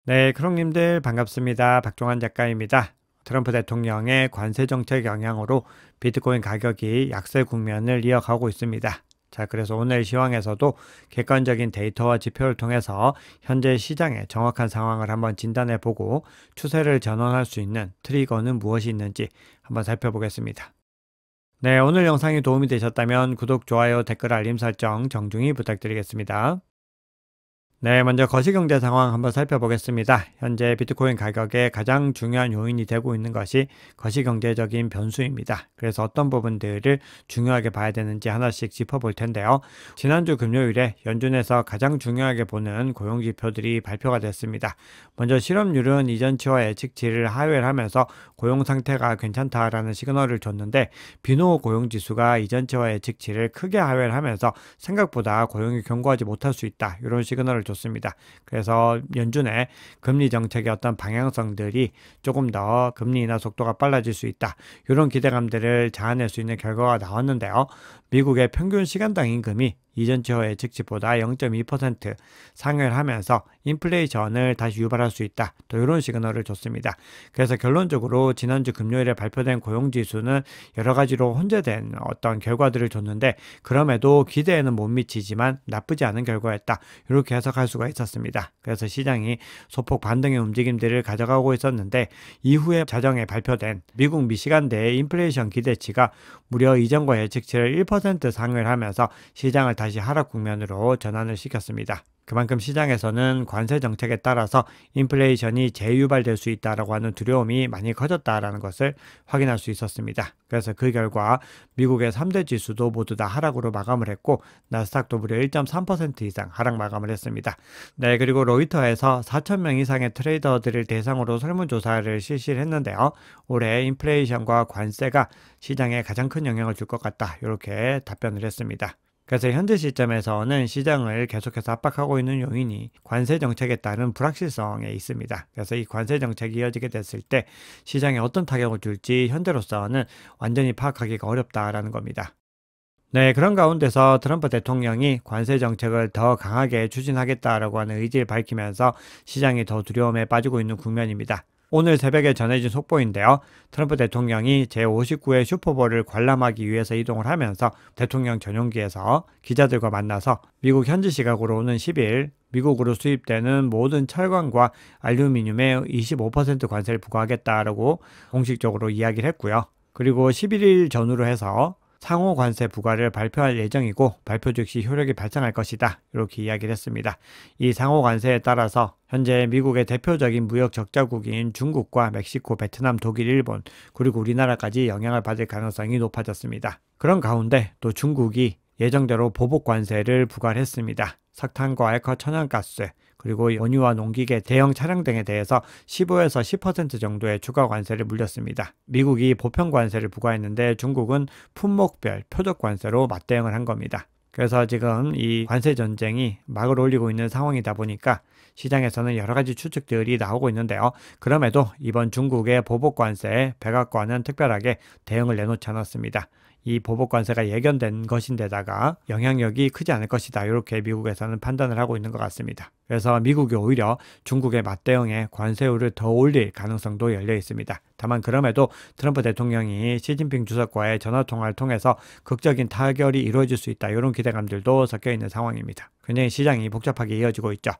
네, 크롱님들 반갑습니다. 박종환 작가입니다. 트럼프 대통령의 관세 정책 영향으로 비트코인 가격이 약세 국면을 이어가고 있습니다. 자, 그래서 오늘 시황에서도 객관적인 데이터와 지표를 통해서 현재 시장의 정확한 상황을 한번 진단해 보고 추세를 전환할 수 있는 트리거는 무엇이 있는지 한번 살펴보겠습니다. 네, 오늘 영상이 도움이 되셨다면 구독, 좋아요, 댓글, 알림 설정 정중히 부탁드리겠습니다. 네, 먼저 거시경제 상황 한번 살펴보겠습니다. 현재 비트코인 가격의 가장 중요한 요인이 되고 있는 것이 거시경제적인 변수입니다. 그래서 어떤 부분들을 중요하게 봐야 되는지 하나씩 짚어볼 텐데요. 지난주 금요일에 연준에서 가장 중요하게 보는 고용지표들이 발표가 됐습니다. 먼저 실업률은 이전치와 예측치를 하회하면서 고용 상태가 괜찮다라는 시그널을 줬는데 비노 고용지수가 이전치와 예측치를 크게 하회하면서 생각보다 고용이 견고하지 못할 수 있다. 이런 시그널을 줬습니다. 그래서 연준의 금리 정책의 어떤 방향성들이 조금 더 금리 인하 속도가 빨라질 수 있다. 이런 기대감들을 자아낼 수 있는 결과가 나왔는데요. 미국의 평균 시간당 임금이 이전치와 예측치보다 0.2% 상회를 하면서 인플레이션을 다시 유발할 수 있다. 또 이런 시그널을 줬습니다. 그래서 결론적으로 지난주 금요일에 발표된 고용지수는 여러 가지로 혼재된 어떤 결과들을 줬는데 그럼에도 기대에는 못 미치지만 나쁘지 않은 결과였다. 이렇게 해석할 수가 있었습니다. 그래서 시장이 소폭 반등의 움직임들을 가져가고 있었는데 이후에 자정에 발표된 미국 미시간대의 인플레이션 기대치가 무려 이전과 예측치를 1% 상회를 하면서 시장을 다시 하락 국면으로 전환을 시켰습니다. 그만큼 시장에서는 관세 정책에 따라서 인플레이션이 재유발될 수 있다라고 하는 두려움이 많이 커졌다라는 것을 확인할 수 있었습니다. 그래서 그 결과 미국의 3대 지수도 모두 다 하락으로 마감을 했고 나스닥도 무려 1.3% 이상 하락 마감을 했습니다. 네, 그리고 로이터에서 4,000명 이상의 트레이더들을 대상으로 설문조사를 실시를 했는데요. 올해 인플레이션과 관세가 시장에 가장 큰 영향을 줄 것 같다. 이렇게 답변을 했습니다. 그래서 현재 시점에서는 시장을 계속해서 압박하고 있는 요인이 관세 정책에 따른 불확실성에 있습니다. 그래서 이 관세 정책이 이어지게 됐을 때 시장에 어떤 타격을 줄지 현재로서는 완전히 파악하기가 어렵다라는 겁니다. 네, 그런 가운데서 트럼프 대통령이 관세 정책을 더 강하게 추진하겠다라고 하는 의지를 밝히면서 시장이 더 두려움에 빠지고 있는 국면입니다. 오늘 새벽에 전해진 속보인데요. 트럼프 대통령이 제59회 슈퍼볼을 관람하기 위해서 이동을 하면서 대통령 전용기에서 기자들과 만나서 미국 현지 시각으로 오는 10일 미국으로 수입되는 모든 철강과 알루미늄에 25% 관세를 부과하겠다라고 공식적으로 이야기를 했고요. 그리고 11일 전후로 해서 상호 관세 부과를 발표할 예정이고 발표 즉시 효력이 발생할 것이다. 이렇게 이야기를 했습니다. 이 상호 관세에 따라서 현재 미국의 대표적인 무역 적자국인 중국과 멕시코, 베트남, 독일, 일본 그리고 우리나라까지 영향을 받을 가능성이 높아졌습니다. 그런 가운데 또 중국이 예정대로 보복 관세를 부과를 했습니다. 석탄과 알코 천연가스 그리고 원유와 농기계, 대형 차량 등에 대해서 15에서 10% 정도의 추가 관세를 물렸습니다. 미국이 보편 관세를 부과했는데 중국은 품목별 표적 관세로 맞대응을 한 겁니다. 그래서 지금 이 관세 전쟁이 막을 올리고 있는 상황이다 보니까 시장에서는 여러 가지 추측들이 나오고 있는데요. 그럼에도 이번 중국의 보복 관세에 백악관은 특별하게 대응을 내놓지 않았습니다. 이 보복 관세가 예견된 것인데다가 영향력이 크지 않을 것이다. 이렇게 미국에서는 판단을 하고 있는 것 같습니다. 그래서 미국이 오히려 중국의 맞대응에 관세율을 더 올릴 가능성도 열려 있습니다. 다만 그럼에도 트럼프 대통령이 시진핑 주석과의 전화통화를 통해서 극적인 타결이 이루어질 수 있다. 이런 기대감들도 섞여 있는 상황입니다. 굉장히 시장이 복잡하게 이어지고 있죠.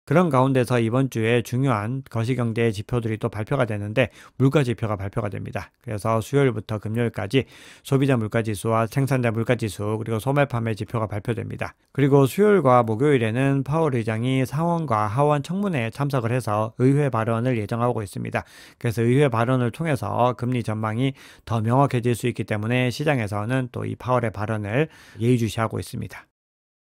그런 가운데서 이번 주에 중요한 거시경제 지표들이 또 발표가 되는데 물가 지표가 발표가 됩니다. 그래서 수요일부터 금요일까지 소비자 물가지수와 생산자 물가지수 그리고 소매 판매 지표가 발표됩니다. 그리고 수요일과 목요일에는 파월 의장이 상원과 하원 청문회에 참석을 해서 의회 발언을 예정하고 있습니다. 그래서 의회 발언을 통해서 금리 전망이 더 명확해질 수 있기 때문에 시장에서는 또 이 파월의 발언을 예의주시하고 있습니다.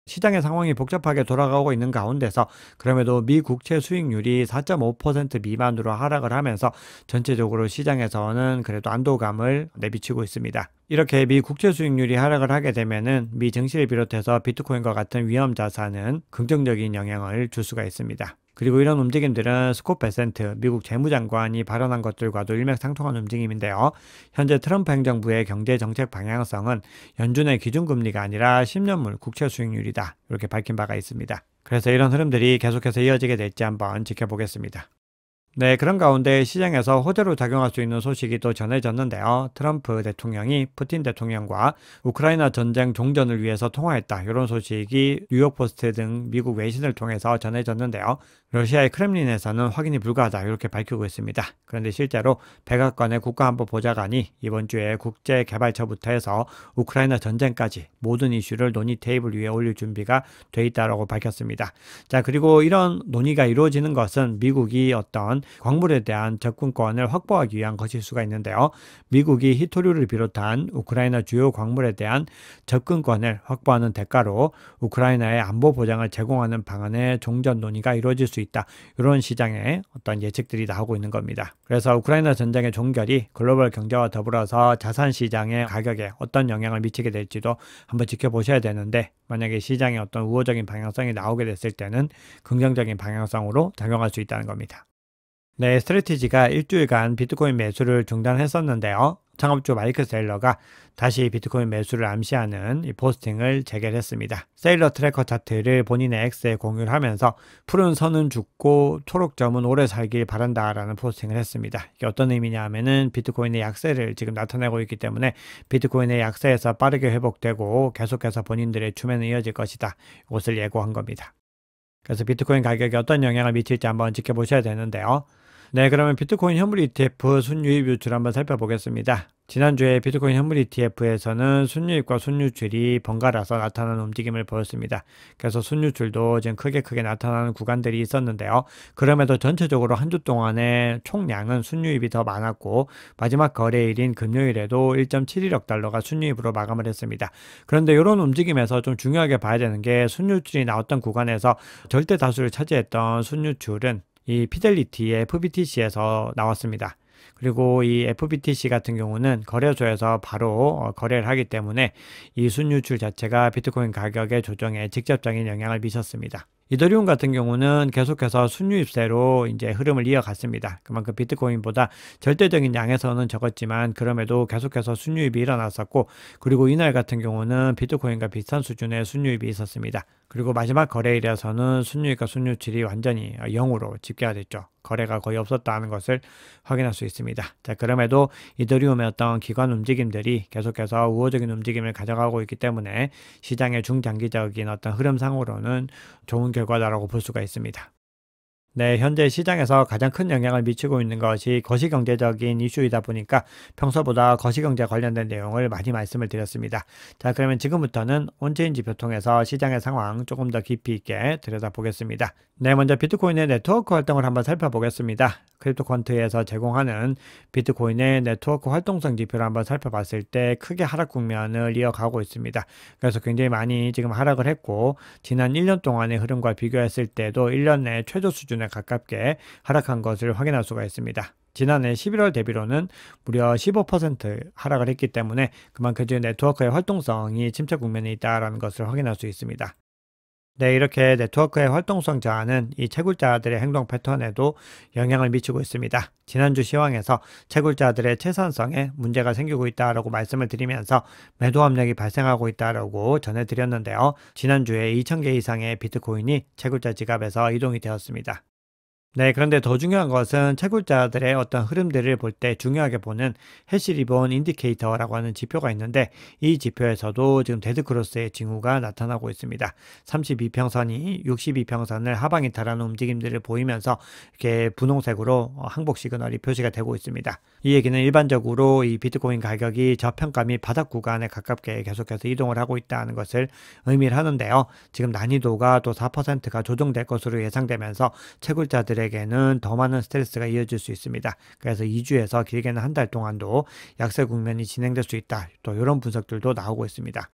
시장의 상황이 복잡하게 돌아가고 있는 가운데서 그럼에도 미 국채 수익률이 4.5% 미만으로 하락을 하면서 전체적으로 시장에서는 그래도 안도감을 내비치고 있습니다. 이렇게 미 국채 수익률이 하락을 하게 되면은 미 증시를 비롯해서 비트코인과 같은 위험 자산은 긍정적인 영향을 줄 수가 있습니다. 그리고 이런 움직임들은 스콧 베센트 미국 재무장관이 발언한 것들과도 일맥상통한 움직임인데요. 현재 트럼프 행정부의 경제 정책 방향성은 연준의 기준금리가 아니라 10년물 국채 수익률이다, 이렇게 밝힌 바가 있습니다. 그래서 이런 흐름들이 계속해서 이어지게 될지 한번 지켜보겠습니다. 네, 그런 가운데 시장에서 호재로 작용할 수 있는 소식이 또 전해졌는데요. 트럼프 대통령이 푸틴 대통령과 우크라이나 전쟁 종전을 위해서 통화했다, 이런 소식이 뉴욕포스트 등 미국 외신을 통해서 전해졌는데요. 러시아의 크렘린에서는 확인이 불가하다, 이렇게 밝히고 있습니다. 그런데 실제로 백악관의 국가안보보좌관이 이번 주에 국제개발처부터 해서 우크라이나 전쟁까지 모든 이슈를 논의 테이블 위에 올릴 준비가 돼 있다고 밝혔습니다. 자, 그리고 이런 논의가 이루어지는 것은 미국이 어떤 광물에 대한 접근권을 확보하기 위한 것일 수가 있는데요. 미국이 히토류를 비롯한 우크라이나 주요 광물에 대한 접근권을 확보하는 대가로 우크라이나의 안보 보장을 제공하는 방안의 종전 논의가 이루어질 수 있다, 이런 시장의 어떤 예측들이 나오고 있는 겁니다. 그래서 우크라이나 전쟁의 종결이 글로벌 경제와 더불어서 자산 시장의 가격에 어떤 영향을 미치게 될지도 한번 지켜보셔야 되는데, 만약에 시장에 어떤 우호적인 방향성이 나오게 됐을 때는 긍정적인 방향성으로 작용할 수 있다는 겁니다. 네, 스트래티지가 일주일간 비트코인 매수를 중단했었는데요. 창업주 마이크 세일러가 다시 비트코인 매수를 암시하는 이 포스팅을 재개했습니다. 세일러 트래커 차트를 본인의 X에 공유를 하면서 푸른 선은 죽고 초록점은 오래 살길 바란다라는 포스팅을 했습니다. 이게 어떤 의미냐 하면은 비트코인의 약세를 지금 나타내고 있기 때문에 비트코인의 약세에서 빠르게 회복되고 계속해서 본인들의 추매는 이어질 것이다, 이것을 예고한 겁니다. 그래서 비트코인 가격에 어떤 영향을 미칠지 한번 지켜보셔야 되는데요. 네, 그러면 비트코인 현물 ETF 순유입 유출 한번 살펴보겠습니다. 지난주에 비트코인 현물 ETF에서는 순유입과 순유출이 번갈아서 나타나는 움직임을 보였습니다. 그래서 순유출도 지금 크게 나타나는 구간들이 있었는데요. 그럼에도 전체적으로 한 주 동안의 총량은 순유입이 더 많았고, 마지막 거래일인 금요일에도 1.71억 달러가 순유입으로 마감을 했습니다. 그런데 이런 움직임에서 좀 중요하게 봐야 되는 게, 순유출이 나왔던 구간에서 절대 다수를 차지했던 순유출은 이 피델리티의 FBTC에서 나왔습니다. 그리고 이 FBTC 같은 경우는 거래소에서 바로 거래를 하기 때문에 이 순유출 자체가 비트코인 가격의 조정에 직접적인 영향을 미쳤습니다. 이더리움 같은 경우는 계속해서 순유입세로 이제 흐름을 이어갔습니다. 그만큼 비트코인보다 절대적인 양에서는 적었지만 그럼에도 계속해서 순유입이 일어났었고, 그리고 이날 같은 경우는 비트코인과 비슷한 수준의 순유입이 있었습니다. 그리고 마지막 거래일에서는 순유입과 순유출이 완전히 0으로 집계가 됐죠. 거래가 거의 없었다는 것을 확인할 수 있습니다. 자, 그럼에도 이더리움의 어떤 기관 움직임들이 계속해서 우호적인 움직임을 가져가고 있기 때문에 시장의 중장기적인 어떤 흐름상으로는 좋은 결과다라고 볼 수가 있습니다. 네, 현재 시장에서 가장 큰 영향을 미치고 있는 것이 거시경제적인 이슈이다 보니까 평소보다 거시경제 관련된 내용을 많이 말씀을 드렸습니다. 자, 그러면 지금부터는 온체인 지표 통해서 시장의 상황 조금 더 깊이 있게 들여다보겠습니다. 네, 먼저 비트코인의 네트워크 활동을 한번 살펴보겠습니다. 크립토컨트에서 제공하는 비트코인의 네트워크 활동성 지표를 한번 살펴봤을 때 크게 하락 국면을 이어가고 있습니다. 그래서 굉장히 많이 지금 하락을 했고, 지난 1년 동안의 흐름과 비교했을 때도 1년 내 최저 수준에 가깝게 하락한 것을 확인할 수가 있습니다. 지난해 11월 대비로는 무려 15% 하락을 했기 때문에 그만큼 네트워크의 활동성이 침체 국면에 있다는 것을 확인할 수 있습니다. 네, 이렇게 네트워크의 활동성 저하는 이 채굴자들의 행동 패턴에도 영향을 미치고 있습니다. 지난주 시황에서 채굴자들의 채산성에 문제가 생기고 있다라고 말씀을 드리면서 매도 압력이 발생하고 있다라고 전해드렸는데요. 지난주에 2,000개 이상의 비트코인이 채굴자 지갑에서 이동이 되었습니다. 네, 그런데 더 중요한 것은 채굴자들의 어떤 흐름들을 볼 때 중요하게 보는 해시 리본 인디케이터라고 하는 지표가 있는데, 이 지표에서도 지금 데드크로스의 징후가 나타나고 있습니다. 32평선이 62평선을 하방 이탈하는 움직임들을 보이면서 이렇게 분홍색으로 항복 시그널이 표시가 되고 있습니다. 이 얘기는 일반적으로 이 비트코인 가격이 저평가 및 바닥 구간에 가깝게 계속해서 이동을 하고 있다는 것을 의미를 하는데요. 지금 난이도가 또 4%가 조정될 것으로 예상되면서 채굴자들의 에게는 더 많은 스트레스가 이어질 수 있습니다. 그래서 2주에서 길게는 한 달 동안도 약세 국면이 진행될 수 있다, 또 이런 분석들도 나오고 있습니다.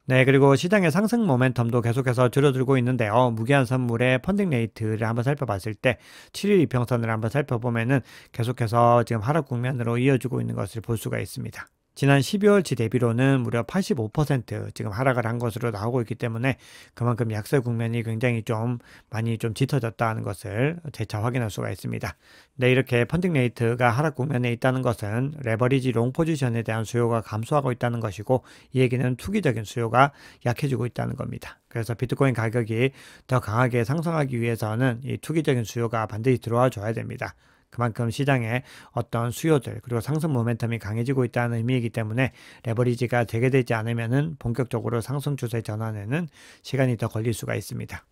네, 그리고 시장의 상승 모멘텀도 계속해서 줄어들고 있는데요. 무기한 선물의 펀딩 레이트를 한번 살펴봤을 때 7일 이평선을 한번 살펴보면은 계속해서 지금 하락 국면으로 이어지고 있는 것을 볼 수가 있습니다. 지난 12월치 대비로는 무려 85% 지금 하락을 한 것으로 나오고 있기 때문에 그만큼 약세 국면이 굉장히 좀 많이 좀 짙어졌다는 것을 재차 확인할 수가 있습니다. 네, 이렇게 펀딩 레이트가 하락 국면에 있다는 것은 레버리지 롱 포지션에 대한 수요가 감소하고 있다는 것이고, 이 얘기는 투기적인 수요가 약해지고 있다는 겁니다. 그래서 비트코인 가격이 더 강하게 상승하기 위해서는 이 투기적인 수요가 반드시 들어와 줘야 됩니다. 그만큼 시장에 어떤 수요들 그리고 상승 모멘텀이 강해지고 있다는 의미이기 때문에 레버리지가 되게 되지 않으면은 본격적으로 상승 추세 전환에는 시간이 더 걸릴 수가 있습니다.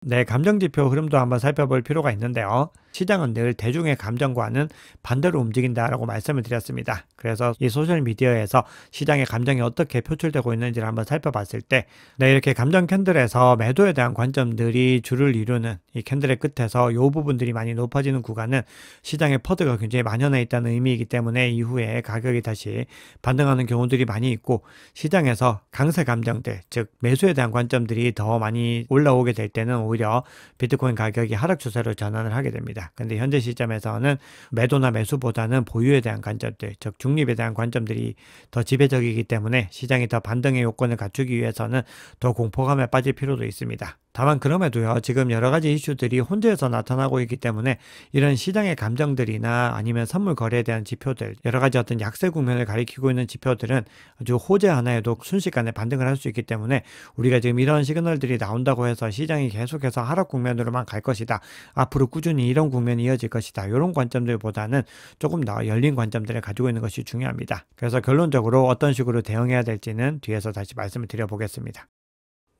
네, 감정지표 흐름도 한번 살펴볼 필요가 있는데요. 시장은 늘 대중의 감정과는 반대로 움직인다라고 말씀을 드렸습니다. 그래서 이 소셜미디어에서 시장의 감정이 어떻게 표출되고 있는지를 한번 살펴봤을 때, 네, 이렇게 감정 캔들에서 매도에 대한 관점들이 줄을 이루는 이 캔들의 끝에서 이 부분들이 많이 높아지는 구간은 시장의 퍼드가 굉장히 만연해 있다는 의미이기 때문에 이후에 가격이 다시 반등하는 경우들이 많이 있고, 시장에서 강세 감정들, 즉 매수에 대한 관점들이 더 많이 올라오게 될 때는 오히려 비트코인 가격이 하락 추세로 전환을 하게 됩니다. 근데 현재 시점에서는 매도나 매수보다는 보유에 대한 관점들, 즉 중립에 대한 관점들이 더 지배적이기 때문에 시장이 더 반등의 요건을 갖추기 위해서는 더 공포감에 빠질 필요도 있습니다. 다만 그럼에도요, 지금 여러 가지 이슈들이 혼재해서 나타나고 있기 때문에 이런 시장의 감정들이나 아니면 선물 거래에 대한 지표들, 여러 가지 어떤 약세 국면을 가리키고 있는 지표들은 아주 호재 하나에도 순식간에 반등을 할 수 있기 때문에 우리가 지금 이런 시그널들이 나온다고 해서 시장이 계속해서 하락 국면으로만 갈 것이다, 앞으로 꾸준히 이런 국면이 이어질 것이다, 이런 관점들보다는 조금 더 열린 관점들을 가지고 있는 것이 중요합니다. 그래서 결론적으로 어떤 식으로 대응해야 될지는 뒤에서 다시 말씀을 드려보겠습니다.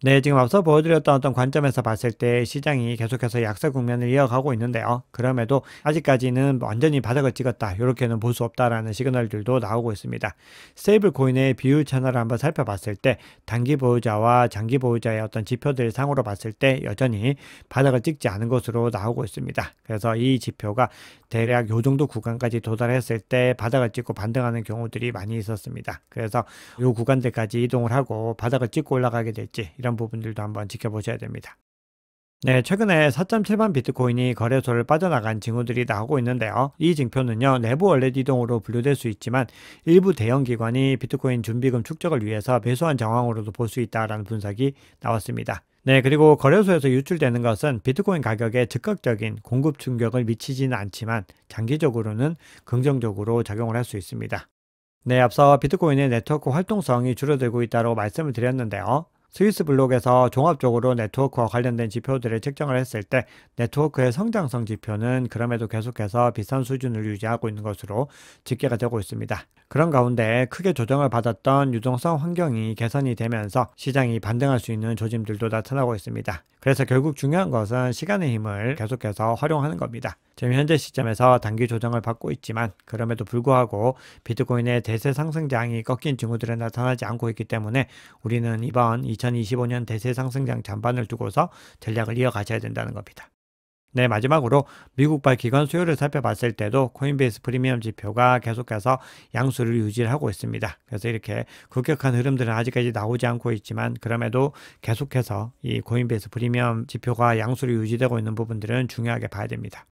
네, 지금 앞서 보여드렸던 어떤 관점에서 봤을 때 시장이 계속해서 약세 국면을 이어가고 있는데요. 그럼에도 아직까지는 완전히 바닥을 찍었다, 이렇게는 볼 수 없다라는 시그널들도 나오고 있습니다. 스테이블 코인의 비율 채널을 한번 살펴봤을 때 단기 보유자와 장기 보유자의 어떤 지표들 상으로 봤을 때 여전히 바닥을 찍지 않은 것으로 나오고 있습니다. 그래서 이 지표가 대략 요 정도 구간까지 도달했을 때 바닥을 찍고 반등하는 경우들이 많이 있었습니다. 그래서 요 구간들까지 이동을 하고 바닥을 찍고 올라가게 될지, 이런 부분들도 한번 지켜보셔야 됩니다. 네, 최근에 4.7만 비트코인이 거래소를 빠져나간 징후들이 나오고 있는데요. 이 징표는요, 내부 월렛 이동으로 분류될 수 있지만 일부 대형 기관이 비트코인 준비금 축적을 위해서 매수한 정황으로도 볼 수 있다라는 분석이 나왔습니다. 네, 그리고 거래소에서 유출되는 것은 비트코인 가격에 즉각적인 공급 충격을 미치지는 않지만 장기적으로는 긍정적으로 작용을 할 수 있습니다. 네, 앞서 비트코인의 네트워크 활동성이 줄어들고 있다고 말씀을 드렸는데요. 스위스 블록에서 종합적으로 네트워크와 관련된 지표들을 측정을 했을 때 네트워크의 성장성 지표는 그럼에도 계속해서 비슷한 수준을 유지하고 있는 것으로 집계가 되고 있습니다. 그런 가운데 크게 조정을 받았던 유동성 환경이 개선이 되면서 시장이 반등할 수 있는 조짐들도 나타나고 있습니다. 그래서 결국 중요한 것은 시간의 힘을 계속해서 활용하는 겁니다. 지금 현재 시점에서 단기 조정을 받고 있지만 그럼에도 불구하고 비트코인의 대세 상승장이 꺾인 징후들은 나타나지 않고 있기 때문에 우리는 이번 2025년 대세 상승장 전반을 두고서 전략을 이어가셔야 된다는 겁니다. 네, 마지막으로 미국발 기관 수요를 살펴봤을 때도 코인베이스 프리미엄 지표가 계속해서 양수를 유지하고 있습니다. 그래서 이렇게 급격한 흐름들은 아직까지 나오지 않고 있지만 그럼에도 계속해서 이 코인베이스 프리미엄 지표가 양수를 유지되고 있는 부분들은 중요하게 봐야 됩니다.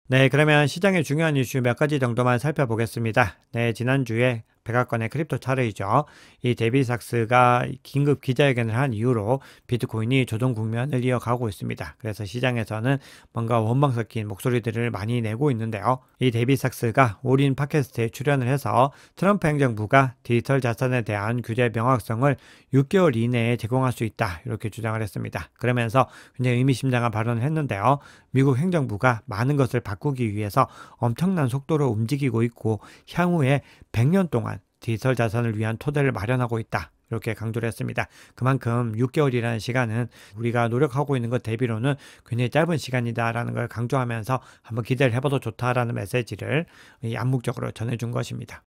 네, 그러면 시장의 중요한 이슈 몇 가지 정도만 살펴보겠습니다. 네, 지난주에 백악관의 크립토 차트이죠. 이 데비 삭스가 긴급 기자회견을 한 이후로 비트코인이 조정 국면을 이어가고 있습니다. 그래서 시장에서는 뭔가 원망 섞인 목소리들을 많이 내고 있는데요. 이 데비 삭스가 올인 팟캐스트에 출연을 해서 트럼프 행정부가 디지털 자산에 대한 규제 명확성을 6개월 이내에 제공할 수 있다, 이렇게 주장을 했습니다. 그러면서 굉장히 의미심장한 발언을 했는데요. 미국 행정부가 많은 것을 바꾸기 위해서 엄청난 속도로 움직이고 있고 향후에 100년 동안 디지털 자산을 위한 토대를 마련하고 있다, 이렇게 강조를 했습니다. 그만큼 6개월이라는 시간은 우리가 노력하고 있는 것 대비로는 굉장히 짧은 시간이다라는 걸 강조하면서 한번 기대를 해봐도 좋다라는 메시지를 암묵적으로 전해준 것입니다.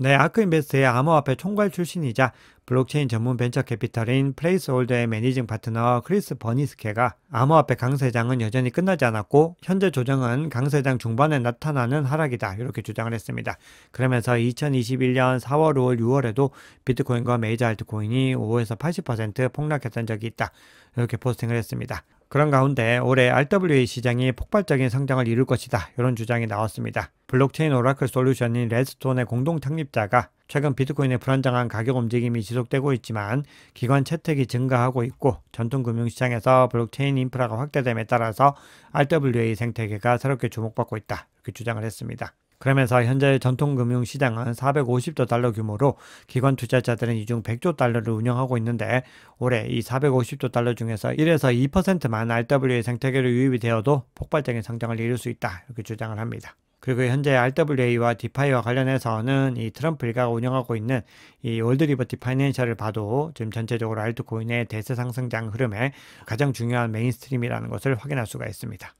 네, 아크인베스트의 암호화폐 총괄 출신이자 블록체인 전문 벤처 캐피탈인 플레이스홀더의 매니징 파트너 크리스 버니스케가 암호화폐 강세장은 여전히 끝나지 않았고 현재 조정은 강세장 중반에 나타나는 하락이다, 이렇게 주장을 했습니다. 그러면서 2021년 4월, 5월, 6월에도 비트코인과 메이저 알트코인이 5에서 80% 폭락했던 적이 있다, 이렇게 포스팅을 했습니다. 그런 가운데 올해 RWA 시장이 폭발적인 성장을 이룰 것이다, 이런 주장이 나왔습니다. 블록체인 오라클 솔루션인 레드스톤의 공동 창립자가 최근 비트코인의 불안정한 가격 움직임이 지속되고 있지만 기관 채택이 증가하고 있고 전통 금융시장에서 블록체인 인프라가 확대됨에 따라서 RWA 생태계가 새롭게 주목받고 있다. 이렇게 주장을 했습니다. 그러면서 현재 전통 금융시장은 450조 달러 규모로 기관 투자자들은 이 중 100조 달러를 운영하고 있는데 올해 이 450조 달러 중에서 1에서 2%만 RWA 생태계로 유입이 되어도 폭발적인 성장을 이룰 수 있다. 이렇게 주장을 합니다. 그리고 현재 RWA와 디파이와 관련해서는 이 트럼프 일가가 운영하고 있는 이 월드리버티 파이낸셜을 봐도 지금 전체적으로 알트코인의 대세 상승장 흐름의 가장 중요한 메인스트림이라는 것을 확인할 수가 있습니다.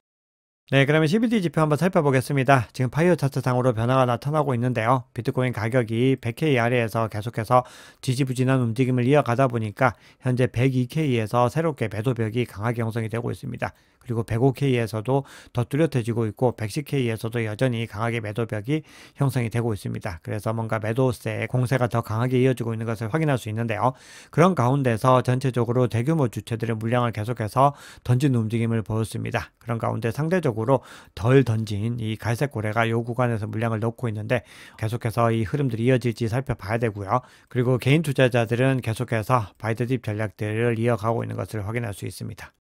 네, 그러면 CBD 지표 한번 살펴보겠습니다. 지금 파이어 차트상으로 변화가 나타나고 있는데요. 비트코인 가격이 100K 아래에서 계속해서 지지부진한 움직임을 이어가다 보니까 현재 102K에서 새롭게 매도벽이 강하게 형성이 되고 있습니다. 그리고 105K에서도 더 뚜렷해지고 있고 110K에서도 여전히 강하게 매도벽이 형성이 되고 있습니다. 그래서 뭔가 매도세의 공세가 더 강하게 이어지고 있는 것을 확인할 수 있는데요. 그런 가운데서 전체적으로 대규모 주체들의 물량을 계속해서 던지는 움직임을 보였습니다. 그런 가운데 상대적으로 덜 던진 이 갈색 고래가 이 구간에서 물량을 넣고 있는데 계속해서 이 흐름들이 이어질지 살펴봐야 되고요. 그리고 개인 투자자들은 계속해서 바이더딥 전략들을 이어가고 있는 것을 확인할 수 있습니다.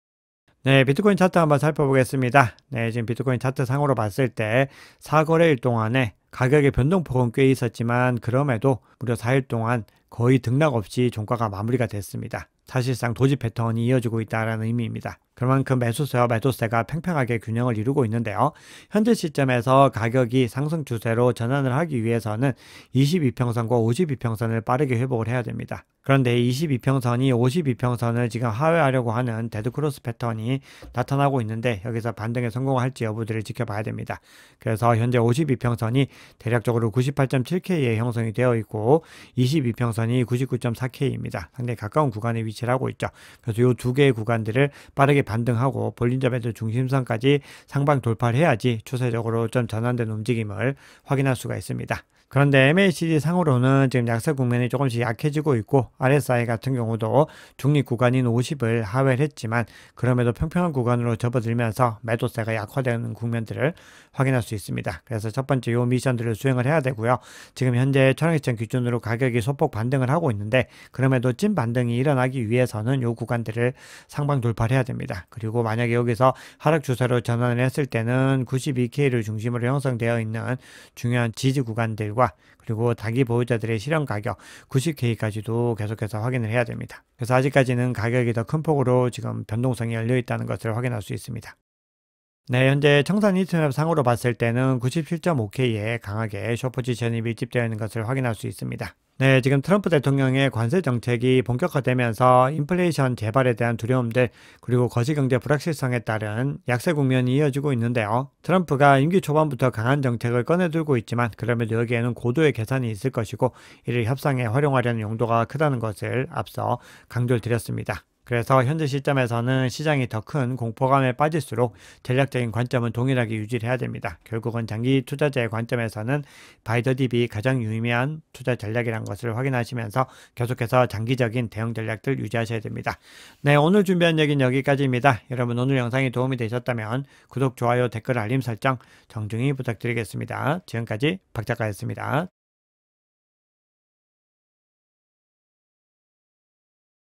네, 비트코인 차트 한번 살펴보겠습니다. 네, 지금 비트코인 차트 상으로 봤을 때 4거래일 동안에 가격의 변동폭은 꽤 있었지만 그럼에도 무려 4일 동안 거의 등락 없이 종가가 마무리가 됐습니다. 사실상 도지 패턴이 이어지고 있다는 의미입니다. 그만큼 매수세와 매도세가 팽팽하게 균형을 이루고 있는데요. 현재 시점에서 가격이 상승 추세로 전환을 하기 위해서는 22평선과 52평선을 빠르게 회복을 해야 됩니다. 그런데 22평선이 52평선을 지금 하회하려고 하는 데드크로스 패턴이 나타나고 있는데 여기서 반등에 성공할지 여부들을 지켜봐야 됩니다. 그래서 현재 52평선이 대략적으로 98.7K에 형성이 되어 있고 22평선이 99.4K입니다. 상당히 가까운 구간에 위치를 하고 있죠. 그래서 이 두 개의 구간들을 빠르게 반등하고 볼린저 밴드 중심선까지 상방 돌파를 해야지 추세적으로 좀 전환된 움직임을 확인할 수가 있습니다. 그런데 MACD 상으로는 지금 약세 국면이 조금씩 약해지고 있고 RSI 같은 경우도 중립 구간인 50을 하회를 했지만 그럼에도 평평한 구간으로 접어들면서 매도세가 약화되는 국면들을 확인할 수 있습니다. 그래서 첫 번째 요 미션들을 수행을 해야 되고요. 지금 현재 천왕시장 기준으로 가격이 소폭 반등을 하고 있는데 그럼에도 찐 반등이 일어나기 위해서는 요 구간들을 상방 돌파를 해야 됩니다. 그리고 만약에 여기서 하락 추세로 전환을 했을 때는 92K를 중심으로 형성되어 있는 중요한 지지 구간들과 그리고 단기 보유자들의 실현 가격 90K까지도 계속해서 확인을 해야 됩니다. 그래서 아직까지는 가격이 더 큰 폭으로 지금 변동성이 열려 있다는 것을 확인할 수 있습니다. 네, 현재 청산 히트맵 상으로 봤을 때는 97.5K에 강하게 숏포지션이 밀집되어 있는 것을 확인할 수 있습니다. 네, 지금 트럼프 대통령의 관세 정책이 본격화되면서 인플레이션 재발에 대한 두려움들 그리고 거시경제 불확실성에 따른 약세 국면이 이어지고 있는데요. 트럼프가 임기 초반부터 강한 정책을 꺼내들고 있지만 그럼에도 여기에는 고도의 계산이 있을 것이고 이를 협상에 활용하려는 용도가 크다는 것을 앞서 강조를 드렸습니다. 그래서 현재 시점에서는 시장이 더 큰 공포감에 빠질수록 전략적인 관점은 동일하게 유지를 해야 됩니다. 결국은 장기 투자자의 관점에서는 바이더딥이 가장 유의미한 투자 전략이라는 것을 확인하시면서 계속해서 장기적인 대응 전략들 유지하셔야 됩니다. 네, 오늘 준비한 얘기는 여기까지입니다. 여러분 오늘 영상이 도움이 되셨다면 구독, 좋아요, 댓글, 알림 설정 정중히 부탁드리겠습니다. 지금까지 박 작가였습니다.